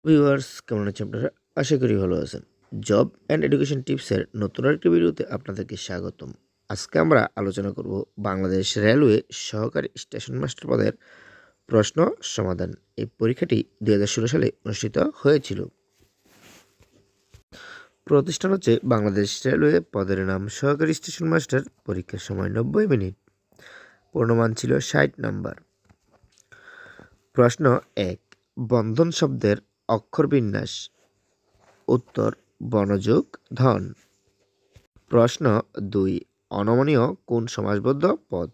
Viewers কেমন আছেন আপনারা? আশা করি ভালো আছেন। জব অ্যান্ড এডুকেশন টিপসের নতুন আরেকটি ভিডিওতে আপনাদেরকে স্বাগতম। আজকে আমরা আলোচনা করব বাংলাদেশ রেলওয়ে সহকারী স্টেশন মাস্টার পদের প্রশ্ন সমাধান। এই পরীক্ষাটি 2016 সালে অনুষ্ঠিত হয়েছিল। প্রতিষ্ঠান হচ্ছে বাংলাদেশ রেলওয়ে, পদের নাম সহকারী স্টেশন মাস্টার, পরীক্ষার সময় 90 মিনিট, পূর্ণমান ছিল 60 নাম্বার। প্রশ্ন 1, বন্ধন শব্দের অক্ষর বিন্যাস। উত্তর বনযোগ ধন। প্রশ্ন 2, অনমনীয় কোন সমাসবদ্ধ পদ?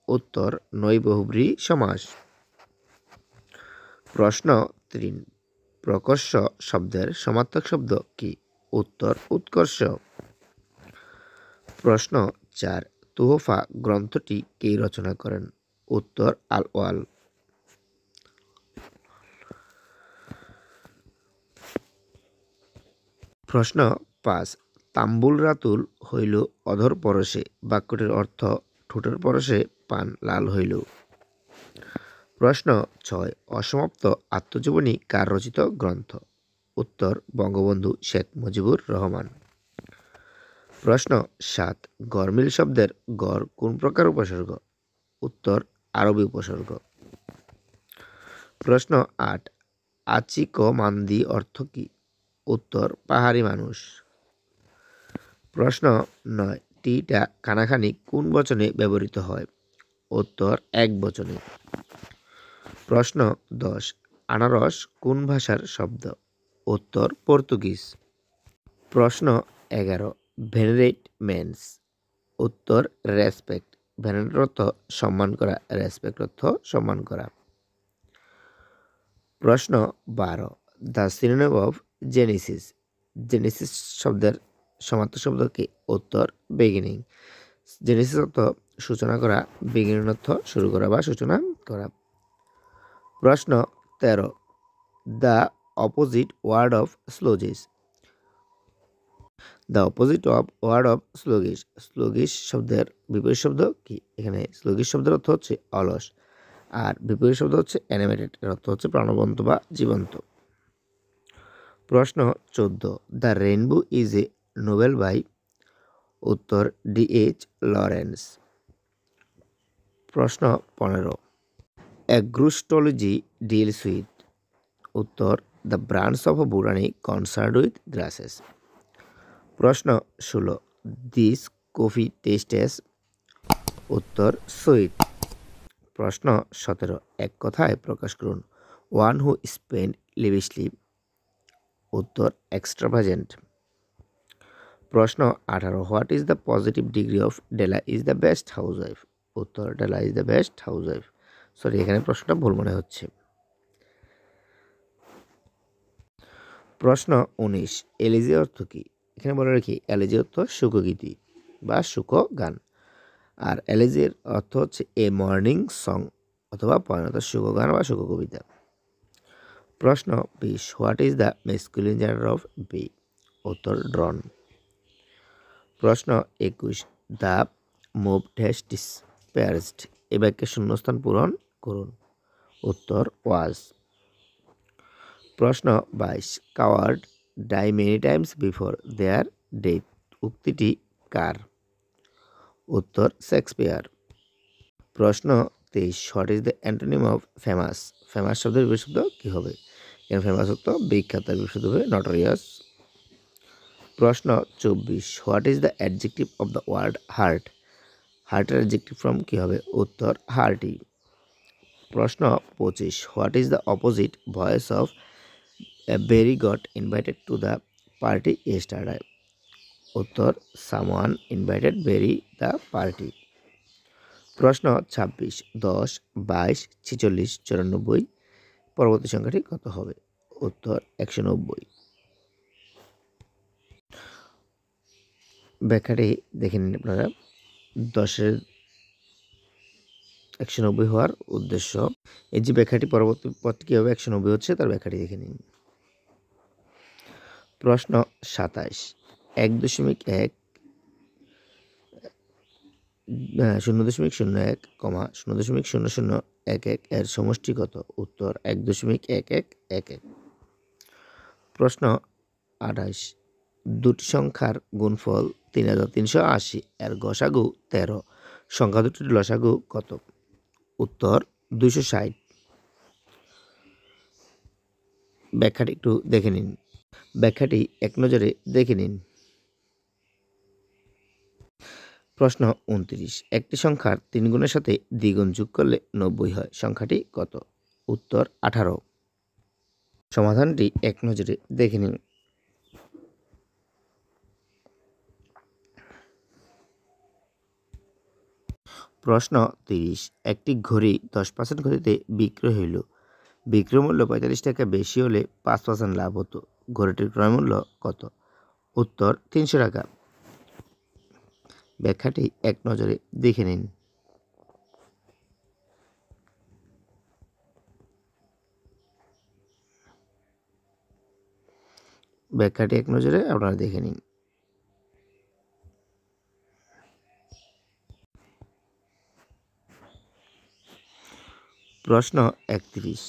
উত্তর নৈবহব্রী সমাস। প্রশ্ন 3, প্রকর্ষ শব্দের সমার্থক শব্দ কি? উত্তর উৎকর্ষ। প্রশ্ন 4, তুহফা গ্রন্থটি কে রচনা করেন? উত্তর আল-ওয়াল। প্রশ্ন 5, তাম্বুল রাতুল হইল অধর পরশে, বাক্যটির অর্থ ঠোঁটের পরশে পান লাল হইল। প্রশ্ন 6, অসমাপ্ত আত্মজীবনী কার রচিত গ্রন্থ? উত্তর বঙ্গবন্ধু শেখ মুজিবুর রহমান। প্রশ্ন 7, গরমিল শব্দের গড় কোন প্রকার উপসর্গ? উত্তর আরবি উপসর্গ। প্রশ্ন 8, আচিক মান্দি অর্থ কি? উত্তর পাহাড়ি মানুষ। প্রশ্ন 9, টিটা খানাখানি কোন বচনে ব্যবহৃত হয়? উত্তর এক বচনে। প্রশ্ন 10, আনারস কোন ভাষার শব্দ? উত্তর পর্তুগিজ। প্রশ্ন 11, ভেনারেট মেন্স। উত্তর রেসপেক্ট। ভেনারেট অর্থ সম্মান করা, রেসপেক্ট অর্থ সম্মান করা। প্রশ্ন 12, the synonym of Genesis. Genesis শব্দের সমার্থক শব্দ কি? উত্তর বিগিনিং। জেনেসিস অর্থ সূচনা করা, বিগিনিং অর্থ শুরু করা বা সূচনা করা। প্রশ্ন 13, the opposite word of sluggish. The opposite of word of sluggish. Sluggish শব্দের বিপরীত শব্দ কি? এখানে স্লোগিশ শব্দের অর্থ হচ্ছে অলস, আর বিপরীত শব্দ হচ্ছে অ্যানিমেটেড, এর অর্থ হচ্ছে প্রাণবন্ত বা জীবন্ত। প্রশ্ন 14, the rainbow is a novel by. উত্তর D.H. লরেন্স। প্রশ্ন 15, অ্যাগ্রোস্টোলজি ডিলস উইথ। উত্তর the branch of botany concerned with grasses. প্রশ্ন 16, দিস কফি টেস্টেস। উত্তর সুইট। প্রশ্ন 17, এক কথায় প্রকাশ করুন। One who spend lavishly. উত্তর এক্সট্রাভাজেন্ট। প্রশ্ন 18, what is the positive degree of Della is the best house wife. উত্তর Della is the best house wife. Sorry, এখানে প্রশ্নটা ভুল মনে হচ্ছে। প্রশ্ন 19, এলিজি অর্থ কি? এখানে বলে রাখি, এলিজি অর্থ সুখগীতি বা সুখ গান, আর এলিজির অর্থ হচ্ছে এ মর্নিং সং অথবা পয়নত সুখ গান বা সুখ কবিতা। প্রশ্ন 20, what is the masculine gender of bee. উত্তর ড্রন। প্রশ্ন 21, দ্য মুভ ড্যাশ ডিসপেয়ার্সড। এ বাক্যে শূন্যস্থান পূরণ করুন। উত্তর ওয়াজ। প্রশ্ন 22, coward die many times before their death. উক্তিটি কার? উত্তর শেক্সপিয়ার। প্রশ্ন 23, what is the antonym of famous. Famous শব্দের বিপরীত শব্দ কী হবে? এখানে ফেমাস অর্থ বিখ্যাত, বিপরীত শব্দ হবে নটোরিয়াস। প্রশ্ন 24, what is the adjective of the word heart. হার্টের অ্যাডজেক্টিভ ফর্ম কী হবে? উত্তর হার্টি। প্রশ্ন 25, what is the opposite voice of Barry got invited to the party yesterday. উত্তর someone invited Barry the party. প্রশ্ন 26, 10, 22, 46, 94 পরবর্তী সংখ্যাটি কত হবে? উত্তর 190। ব্যাখ্যাটি দেখে নিন আপনারা। 10-এর 190 হওয়ার উদ্দেশ্য, এই যে ব্যাখ্যাটি পরবর্তী পদটি কীভাবে 190 হচ্ছে তার ব্যাখ্যাটি দেখে নিন। প্রশ্ন 27, 1.1 0.01, 0.0011 এর সমষ্টি কত? উত্তর 1.1111। প্রশ্ন 28 দুটি সংখ্যার গুণফল 3380 এর গসাগু 13 সংখ্যা দুটির লসাগু কত? উত্তর 260। ব্যাখ্যাটি একটু দেখে নিন। ব্যাখ্যাটি এক নজরে দেখে নিন। প্রশ্ন 29 একটি সংখ্যার 3 গুণের সাথে দ্বিগুণ যোগ করলে 90 হয়, সংখ্যাটি কত? উত্তর 18। সমাধানটি এক নজরে দেখে নিন। প্রশ্ন 30 একটি ঘড়ি 10% ঘড়িতে বিক্রয় হইল। বিক্রয় মূল্য 45 টাকা বেশি হলে 5% লাভ হতো। ঘড়িটির ক্রয় মূল্য কত? উত্তর 300 টাকা। ব্যাখ্যাটি এক নজরে দেখে নিন। ব্যাখ্যাটি এক নজরে আপনারা দেখে নিন। প্রশ্ন 31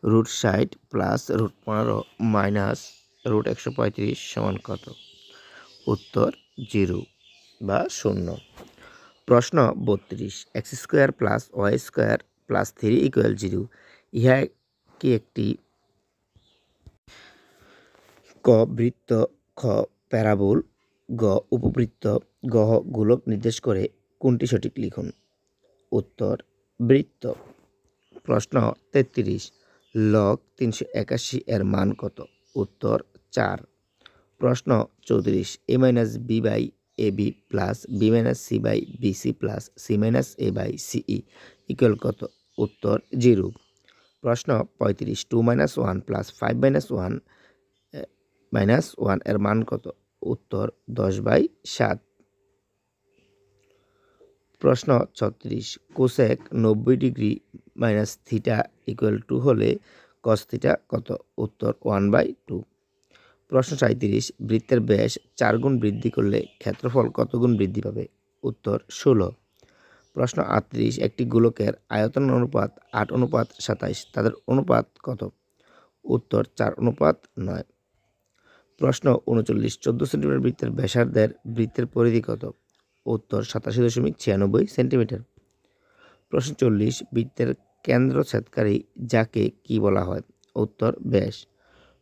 √60 প্লাস √15 মাইনাস √135 সমান কত? উত্তর 0 বা 0। প্রশ্ন 32 x² প্লাস y² প্লাস 3 = 0 ইহা কি একটি ক বৃত্ত, খ প্যারাবোল, গ উপবৃত্ত, গ গোলক নির্দেশ করে, কোনটি সঠিক লিখুন? উত্তর বৃত্ত। প্রশ্ন 33 লগ 381 এর মান কত? উত্তর 4। প্রশ্ন 34 a-b/ab plus b-c/bc plus c-a/ce equal কত? উত্তর 0। প্রশ্ন 35 2 - 1 প্লাস 5 - 1 এর মান কত? উত্তর 10/7। প্রশ্ন 36 cosec 90 degree minus theta equal to হলে কস থিটা কত? উত্তর 1/2। প্রশ্ন 37 বৃত্তের ব্যাস 4 গুণ বৃদ্ধি করলে ক্ষেত্রফল কত গুণ বৃদ্ধি পাবে? উত্তর 16। প্রশ্ন 38 একটি গোলকের আয়তন অনুপাত 8:27 তাদের অনুপাত কত? উত্তর 4:9। প্রশ্ন 39 14 সেন্টিমিটার বৃত্তের ব্যাসার্ধের বৃত্তের পরিধি কত? উত্তর 87.96 সেন্টিমিটার। প্রশ্ন 40 বৃত্তের কেন্দ্র ছেদকারী যাকে কি বলা হয়? উত্তর ব্যাস।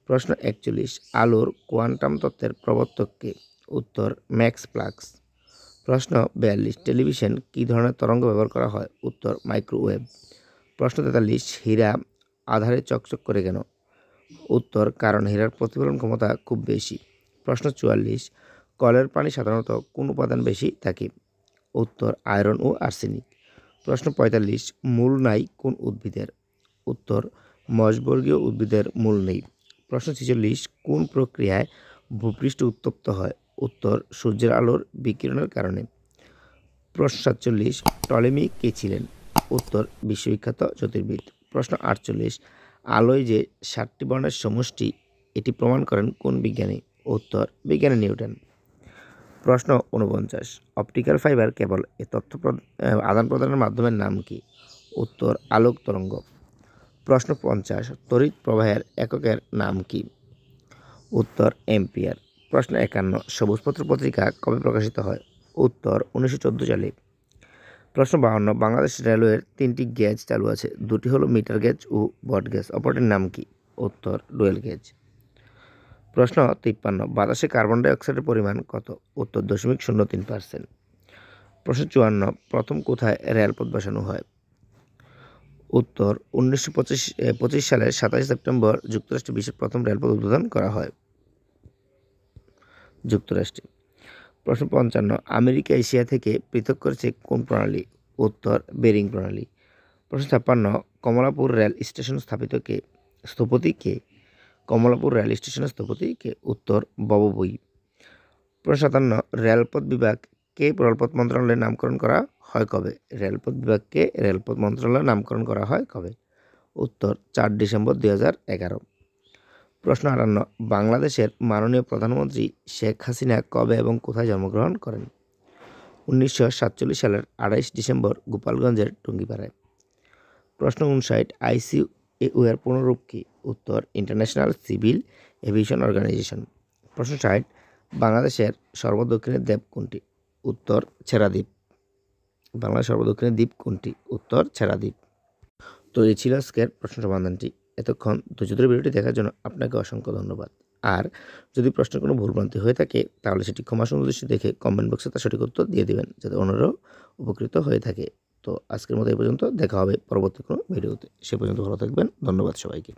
প্রশ্ন 41 আলোর কোয়ান্টাম তত্ত্বের প্রবর্তক কে? উত্তর ম্যাক্স প্লাঙ্ক। প্রশ্ন 42 টেলিভিশন কী ধরনের তরঙ্গ ব্যবহার করা হয়? উত্তর মাইক্রোওয়েভ। প্রশ্ন 43 হীরা আধারে চকচক করে কেন? উত্তর কারণ হীরার প্রতিফলন ক্ষমতা খুব বেশি। প্রশ্ন 44 কলের পানি সাধারণত কোন উপাদান বেশি থাকে? উত্তর আয়রন ও আর্সেনিক। প্রশ্ন 45 মূল নাই কোন উদ্ভিদের? উত্তর মশবর্গীয় উদ্ভিদের মূল নেই। প্রশ্ন 46 কোন প্রক্রিয়ায় ভূপৃষ্ঠ উত্তপ্ত হয়? উত্তর সূর্যের আলোর বিকিরণের কারণে। প্রশ্ন 47 টলেমি কে ছিলেন? উত্তর বিশ্ববিখ্যাত জ্যোতির্বিদ। প্রশ্ন 48 আলোয় যে 7টি বর্ণের সমষ্টি এটি প্রমাণ করেন কোন বিজ্ঞানী? উত্তর বিজ্ঞানী নিউটন। প্রশ্ন 49 অপটিক্যাল ফাইবার কেবল এ তথ্য আদান প্রদানের মাধ্যমের নাম কি? উত্তর আলোক তরঙ্গ। প্রশ্ন 50 তড়িৎ প্রবাহের এককের নাম কি? উত্তর এম্পিয়ার। প্রশ্ন 51 সবুজপত্র পত্রিকা কবে প্রকাশিত হয়? উত্তর 1914 সালে। প্রশ্ন 52 বাংলাদেশ রেলওয়ের 3টি গেজ চালু আছে, দুটি হলো মিটার গেজ ও ব্রড গেজ, অপরটির নাম কি? উত্তর ডুয়েল গেজ। প্রশ্ন 53 বাতাসে কার্বন ডাই অক্সাইডের পরিমাণ কত? উত্তর 0.03%। প্রশ্ন 54 প্রথম কোথায় রেলপথ বসানো হয়? উত্তর 1925 সালের 27 সেপ্টেম্বর যুক্তরাষ্ট্রে বিশ্বের প্রথম রেলপথ উদ্বোধন করা হয় যুক্তরাষ্ট্রে। প্রশ্ন 55 আমেরিকা এশিয়া থেকে পৃথক করেছে কোন প্রণালী? উত্তর বেরিং প্রণালী। প্রশ্ন 56 কমলাপুর রেল স্টেশন স্থপতি কে? কমলাপুর রেল স্টেশনের স্থপতি কে? উত্তর বববই। প্রশ্ন 57 রেলপথ বিভাগকে রেলপথ মন্ত্রণালয়ের নামকরণ করা হয় কবে? রেলপথ বিভাগকে রেলপথ মন্ত্রণালয়ের নামকরণ করা হয় কবে? উত্তর 4 ডিসেম্বর 2011। প্রশ্ন 58 বাংলাদেশের মাননীয় প্রধানমন্ত্রী শেখ হাসিনা কবে এবং কোথায় জন্মগ্রহণ করেন? 1947 সালের 28 ডিসেম্বর গোপালগঞ্জের টুঙ্গিপাড়ায়। প্রশ্ন 59 আইসিইউ এর পুনরূপ কি? উত্তর ইন্টারন্যাশনাল সিভিল এভিয়েশন অর্গানাইজেশন। প্রশ্ন 60, বাংলাদেশের সর্বদক্ষিণের দ্বীপ কোনটি? উত্তর ছেড়াদ্বীপ। বাংলাদেশের সর্বদক্ষিণের দ্বীপ কোনটি? উত্তর ছেড়াদ্বীপ। তো এই ছিল আজকের প্রশ্ন সমাধানটি। এতক্ষণ ধৈর্য ধরে ভিডিওটি দেখার জন্য আপনাকে অসংখ্য ধন্যবাদ। আর যদি প্রশ্নের কোনো ভুলভ্রান্তি হয়ে থাকে তাহলে সেটি ক্ষমা সুন্দর দৃষ্টি দেখে কমেন্ট বক্সে তার সঠিক উত্তর দিয়ে দেবেন, যাতে অন্যরাও উপকৃত হয়ে থাকে। তো আজকের মতো এই পর্যন্ত, দেখা হবে পরবর্তী কোনো ভিডিওতে। সে পর্যন্ত ভালো থাকবেন। ধন্যবাদ সবাইকে।